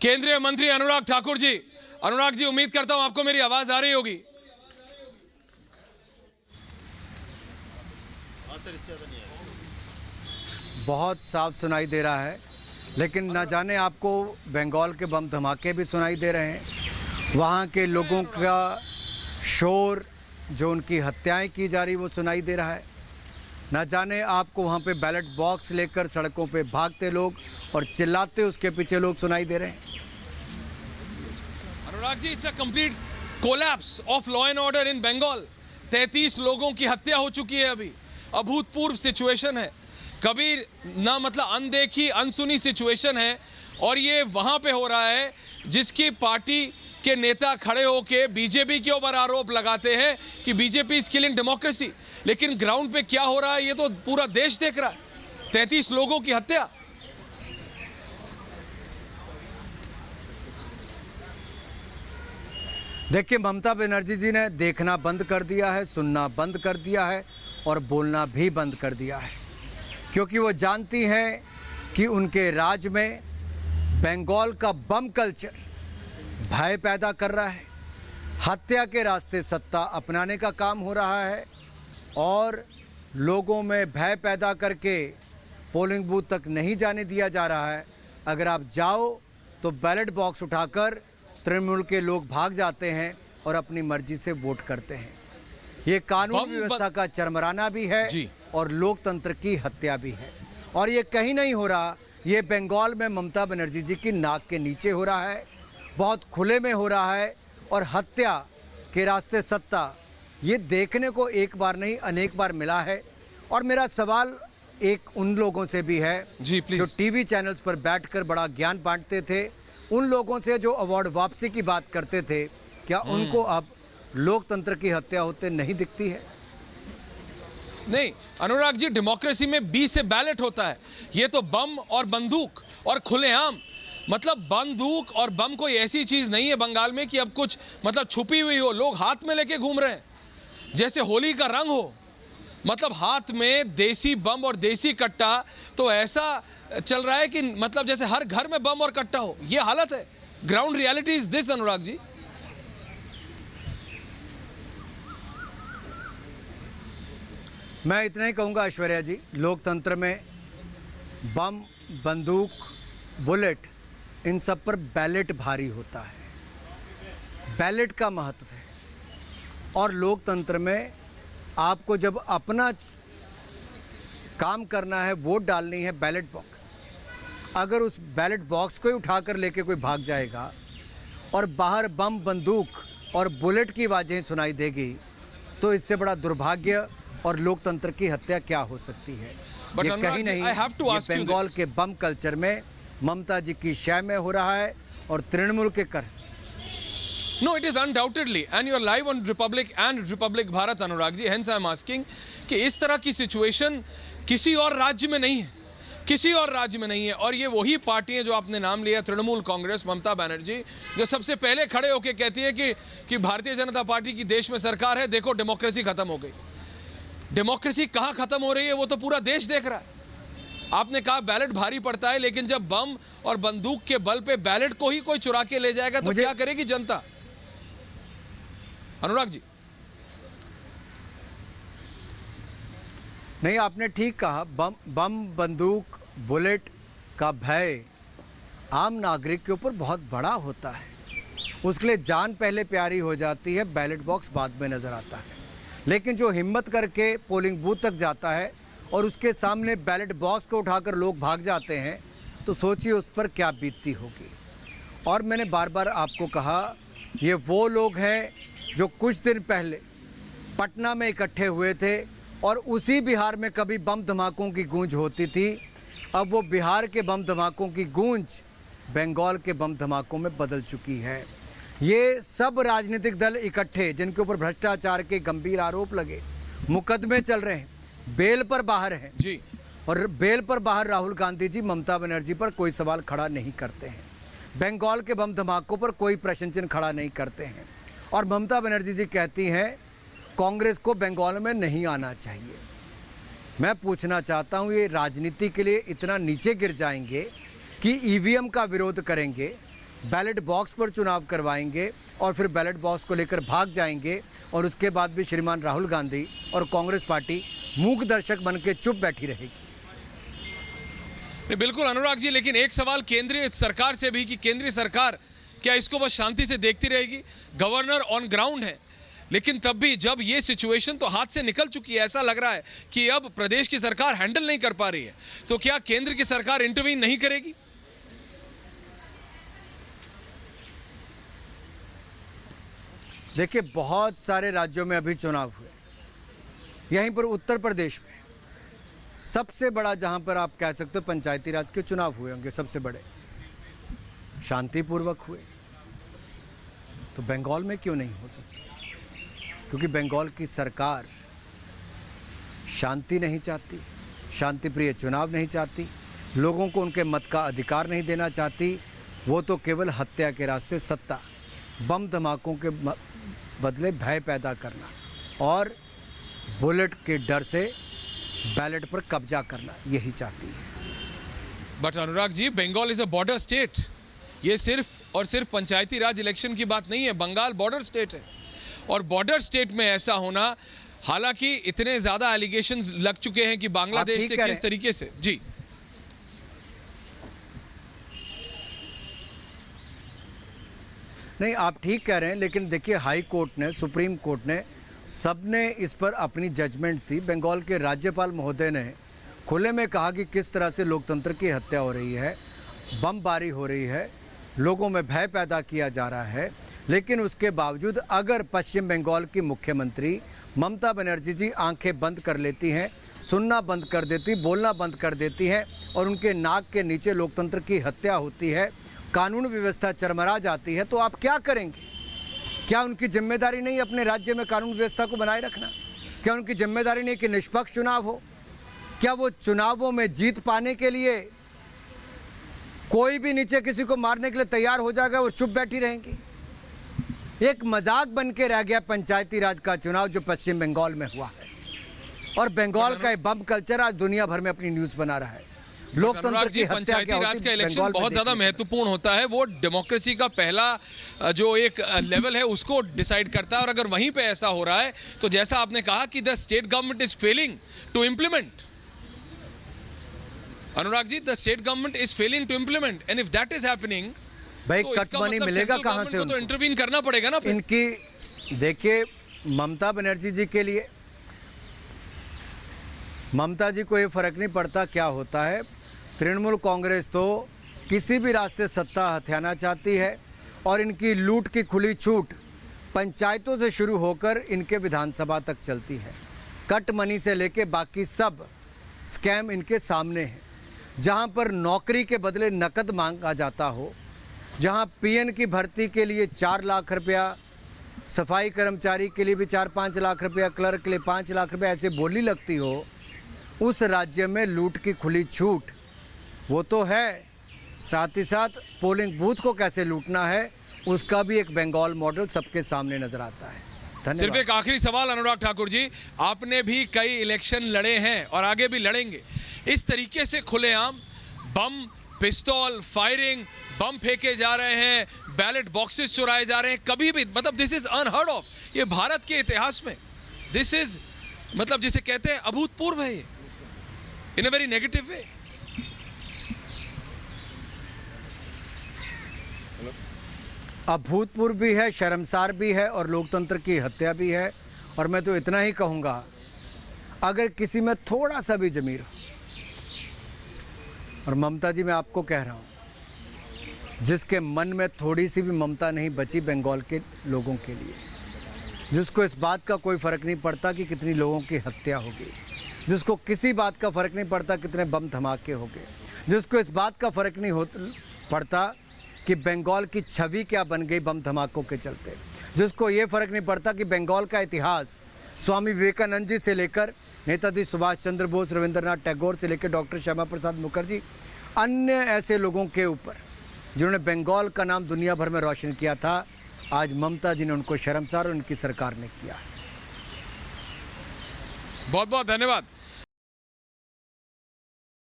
केंद्रीय मंत्री अनुराग ठाकुर जी। अनुराग जी, उम्मीद करता हूं आपको मेरी आवाज आ रही होगी। बहुत साफ सुनाई दे रहा है, लेकिन न जाने आपको बंगाल के बम धमाके भी सुनाई दे रहे हैं, वहाँ के लोगों का शोर, जो उनकी हत्याएं की जा रही वो सुनाई दे रहा है। न जाने आपको वहाँ पे बैलेट बॉक्स लेकर सड़कों पे भागते लोग और चिल्लाते उसके पीछे लोग सुनाई दे रहे हैं। Anurag ji, it's a complete collapse of law and order in Bengal. 33 लोगों की हत्या हो चुकी है। अभी अभूतपूर्व सिचुएशन है, कभी ना मतलब अनदेखी अनसुनी सिचुएशन है। और ये वहां पे हो रहा है जिसकी पार्टी के नेता खड़े होके बीजेपी के ऊपर आरोप लगाते हैं कि बीजेपी इज किलिंग डेमोक्रेसी, लेकिन ग्राउंड पे क्या हो रहा है ये तो पूरा देश देख रहा है। 33 लोगों की हत्या। देखिए, ममता बनर्जी जी ने देखना बंद कर दिया है, सुनना बंद कर दिया है और बोलना भी बंद कर दिया है, क्योंकि वो जानती हैं कि उनके राज में बंगाल का बम कल्चर भय पैदा कर रहा है, हत्या के रास्ते सत्ता अपनाने का काम हो रहा है और लोगों में भय पैदा करके पोलिंग बूथ तक नहीं जाने दिया जा रहा है। अगर आप जाओ तो बैलेट बॉक्स उठाकर तृणमूल के लोग भाग जाते हैं और अपनी मर्जी से वोट करते हैं। ये कानून व्यवस्था का चरमराना भी है और लोकतंत्र की हत्या भी है। और ये कहीं नहीं हो रहा, ये बंगाल में ममता बनर्जी जी की नाक के नीचे हो रहा है, बहुत खुले में हो रहा है। और हत्या के रास्ते सत्ता, ये देखने को एक बार नहीं अनेक बार मिला है। और मेरा सवाल एक उन लोगों से भी है जो टीवी चैनल्स पर बैठकर बड़ा ज्ञान बांटते थे, उन लोगों से जो अवार्ड वापसी की बात करते थे, क्या उनको अब लोकतंत्र की हत्या होते नहीं दिखती है? नहीं अनुराग जी, डेमोक्रेसी में 20 से बैलेट होता है। ये तो बम और बंदूक और खुलेआम, मतलब बंदूक और बम कोई ऐसी चीज नहीं है बंगाल में कि अब कुछ मतलब छुपी हुई हो। लोग हाथ में लेके घूम रहे हैं जैसे होली का रंग हो, मतलब हाथ में देसी बम और देसी कट्टा। तो ऐसा चल रहा है कि मतलब जैसे हर घर में बम और कट्टा हो। ये हालत है। Ground reality is this Anurag ji. मैं इतना ही कहूँगा ऐश्वर्या जी, लोकतंत्र में बम, बंदूक, बुलेट, इन सब पर बैलेट भारी होता है। बैलेट का महत्व है। और लोकतंत्र में आपको जब अपना काम करना है, वोट डालनी है, बैलेट बॉक्स, अगर उस बैलेट बॉक्स को ही उठाकर लेके कोई भाग जाएगा और बाहर बम, बंदूक और बुलेट की आवाज़ें सुनाई देगी, तो इससे बड़ा दुर्भाग्य और लोकतंत्र की हत्या क्या हो सकती है? ये कहीं नहीं, ये बंगाल के बम कल्चर में ममता जी की शय में हो रहा है और तृणमूल के कर। No, it is undoubtedly, and you are live on Republic and Republic Bharat, Anurag ji. Hence I am asking कि इस तरह की सिचुएशन किसी और राज्य में नहीं है, किसी और राज्य में नहीं है। और ये वही पार्टी है जो आपने नाम लिया, तृणमूल कांग्रेस, ममता बनर्जी, जो सबसे पहले खड़े होकर कहती है कि भारतीय जनता पार्टी की देश में सरकार है, देखो डेमोक्रेसी खत्म हो गई। डेमोक्रेसी कहाँ खत्म हो रही है वो तो पूरा देश देख रहा है। आपने कहा बैलेट भारी पड़ता है, लेकिन जब बम और बंदूक के बल पे बैलेट को ही कोई चुरा के ले जाएगा तो क्या करेगी जनता? अनुराग जी, नहीं, आपने ठीक कहा। बम, बंदूक, बुलेट का भय आम नागरिक के ऊपर बहुत बड़ा होता है। उसके लिए जान पहले प्यारी हो जाती है, बैलेट बॉक्स बाद में नजर आता है। लेकिन जो हिम्मत करके पोलिंग बूथ तक जाता है और उसके सामने बैलेट बॉक्स को उठाकर लोग भाग जाते हैं, तो सोचिए उस पर क्या बीतती होगी। और मैंने बार बार आपको कहा, ये वो लोग हैं जो कुछ दिन पहले पटना में इकट्ठे हुए थे और उसी बिहार में कभी बम धमाकों की गूंज होती थी। अब वो बिहार के बम धमाकों की गूंज बंगाल के बम धमाकों में बदल चुकी है। ये सब राजनीतिक दल इकट्ठे, जिनके ऊपर भ्रष्टाचार के गंभीर आरोप लगे, मुकदमे चल रहे हैं, बेल पर बाहर हैं जी। और बेल पर बाहर राहुल गांधी जी ममता बनर्जी पर कोई सवाल खड़ा नहीं करते हैं, बंगाल के बम धमाकों पर कोई प्रश्न चिन्ह खड़ा नहीं करते हैं। और ममता बनर्जी जी कहती हैं कांग्रेस को बंगाल में नहीं आना चाहिए। मैं पूछना चाहता हूं, ये राजनीति के लिए इतना नीचे गिर जाएंगे कि ईवीएम का विरोध करेंगे, बैलेट बॉक्स पर चुनाव करवाएंगे और फिर बैलेट बॉक्स को लेकर भाग जाएंगे और उसके बाद भी श्रीमान राहुल गांधी और कांग्रेस पार्टी मूक दर्शक बन के चुप बैठी रहेगी। बिल्कुल अनुराग जी, लेकिन एक सवाल केंद्रीय सरकार से भी कि केंद्रीय सरकार क्या इसको बस शांति से देखती रहेगी? गवर्नर ऑन ग्राउंड है, लेकिन तब भी जब ये सिचुएशन तो हाथ से निकल चुकी है, ऐसा लग रहा है कि अब प्रदेश की सरकार हैंडल नहीं कर पा रही है, तो क्या केंद्र की सरकार इंटरवीन नहीं करेगी? देखिए, बहुत सारे राज्यों में अभी चुनाव हुए, यहीं पर उत्तर प्रदेश में सबसे बड़ा, जहां पर आप कह सकते हो पंचायती राज के चुनाव हुए होंगे सबसे बड़े, शांतिपूर्वक हुए। तो बंगाल में क्यों नहीं हो सकता? क्योंकि बंगाल की सरकार शांति नहीं चाहती, शांतिप्रिय चुनाव नहीं चाहती, लोगों को उनके मत का अधिकार नहीं देना चाहती। वो तो केवल हत्या के रास्ते, सत्ता, बम धमाकों के बदले भय पैदा करना और बुलेट के डर से बैलेट पर कब्जा करना, यही चाहती है। But Anurag ji, Bengal is a border state. ये सिर्फ और सिर्फ पंचायती राज इलेक्शन की बात नहीं है, बंगाल बॉर्डर स्टेट है और बॉर्डर स्टेट में ऐसा होना, हालांकि इतने ज्यादा एलिगेशंस लग चुके हैं कि बांग्लादेश से किस तरीके से। जी, नहीं, आप ठीक कह रहे हैं, लेकिन देखिए हाई कोर्ट ने, सुप्रीम कोर्ट ने, सबने इस पर अपनी जजमेंट दी। बंगाल के राज्यपाल महोदय ने खुले में कहा कि किस तरह से लोकतंत्र की हत्या हो रही है, बमबारी हो रही है, लोगों में भय पैदा किया जा रहा है। लेकिन उसके बावजूद अगर पश्चिम बंगाल की मुख्यमंत्री ममता बनर्जी जी आंखें बंद कर लेती हैं, सुनना बंद कर देती, बोलना बंद कर देती हैं और उनके नाक के नीचे लोकतंत्र की हत्या होती है, कानून व्यवस्था चरमरा जाती है, तो आप क्या करेंगे? क्या उनकी जिम्मेदारी नहीं अपने राज्य में कानून व्यवस्था को बनाए रखना? क्या उनकी जिम्मेदारी नहीं कि निष्पक्ष चुनाव हो? क्या वो चुनावों में जीत पाने के लिए कोई भी नीचे किसी को मारने के लिए तैयार हो जाएगा, वो चुप बैठी रहेंगी? एक मजाक बन के रह गया पंचायती राज का चुनाव जो पश्चिम बंगाल में हुआ है, और बंगाल का बम कल्चर आज दुनिया भर में अपनी न्यूज बना रहा है। लोकतंत्र की हत्या क्या राज का इलेक्शन बहुत ज्यादा महत्वपूर्ण होता है, वो डेमोक्रेसी का पहला जो एक लेवल है उसको डिसाइड करता है। और अगर वहीं पे ऐसा हो रहा है तो जैसा आपने कहा कि the state government is failing to implement, Anurag ji, the state government is failing to implement, and if that is happening, भाई तो कट मनी मिलेगा कहां से? तो इंटरवीन करना पड़ेगा ना। इनकी देखिए, ममता बनर्जी जी के लिए, ममता जी को ये फर्क नहीं पड़ता क्या होता है। तृणमूल कांग्रेस तो किसी भी रास्ते सत्ता हथियाना चाहती है और इनकी लूट की खुली छूट पंचायतों से शुरू होकर इनके विधानसभा तक चलती है। कट मनी से लेके बाकी सब स्कैम इनके सामने है। जहां पर नौकरी के बदले नकद मांगा जाता हो, जहां पीएन की भर्ती के लिए 4 लाख रुपया, सफाई कर्मचारी के लिए भी 4-5 लाख रुपया, क्लर्क के लिए 5 लाख रुपया ऐसे बोली लगती हो, उस राज्य में लूट की खुली छूट वो तो है, साथ ही साथ पोलिंग बूथ को कैसे लूटना है उसका भी एक बंगाल मॉडल सबके सामने नजर आता है। धन्यवाद। सिर्फ एक आखिरी सवाल अनुराग ठाकुर जी, आपने भी कई इलेक्शन लड़े हैं और आगे भी लड़ेंगे। इस तरीके से खुलेआम बम, पिस्तौल, फायरिंग, बम फेंके जा रहे हैं, बैलेट बॉक्सेस चुराए जा रहे हैं, कभी भी, मतलब दिस इज अनहर्ड ऑफ। ये भारत के इतिहास में दिस इज, मतलब जिसे कहते हैं अभूतपूर्व है ये, इन अ वेरी नेगेटिव वे। अभूतपूर्व भी है, शर्मसार भी है और लोकतंत्र की हत्या भी है। और मैं तो इतना ही कहूँगा, अगर किसी में थोड़ा सा भी ज़मीर हो, और ममता जी मैं आपको कह रहा हूँ, जिसके मन में थोड़ी सी भी ममता नहीं बची बंगाल के लोगों के लिए, जिसको इस बात का कोई फ़र्क नहीं पड़ता कि कितनी लोगों की हत्या होगी, जिसको किसी बात का फ़र्क नहीं पड़ता कितने बम धमाके हो गए, जिसको इस बात का फ़र्क नहीं पड़ता कि बंगाल की छवि क्या बन गई बम धमाकों के चलते, जिसको ये फ़र्क नहीं पड़ता कि बंगाल का इतिहास स्वामी विवेकानंद जी से लेकर नेताजी सुभाष चंद्र बोस, रविंद्रनाथ टैगोर से लेकर डॉक्टर श्यामा प्रसाद मुखर्जी, अन्य ऐसे लोगों के ऊपर जिन्होंने बंगाल का नाम दुनिया भर में रोशन किया था, आज ममता जी ने उनको शर्मसार और उनकी सरकार ने किया। बहुत बहुत धन्यवाद।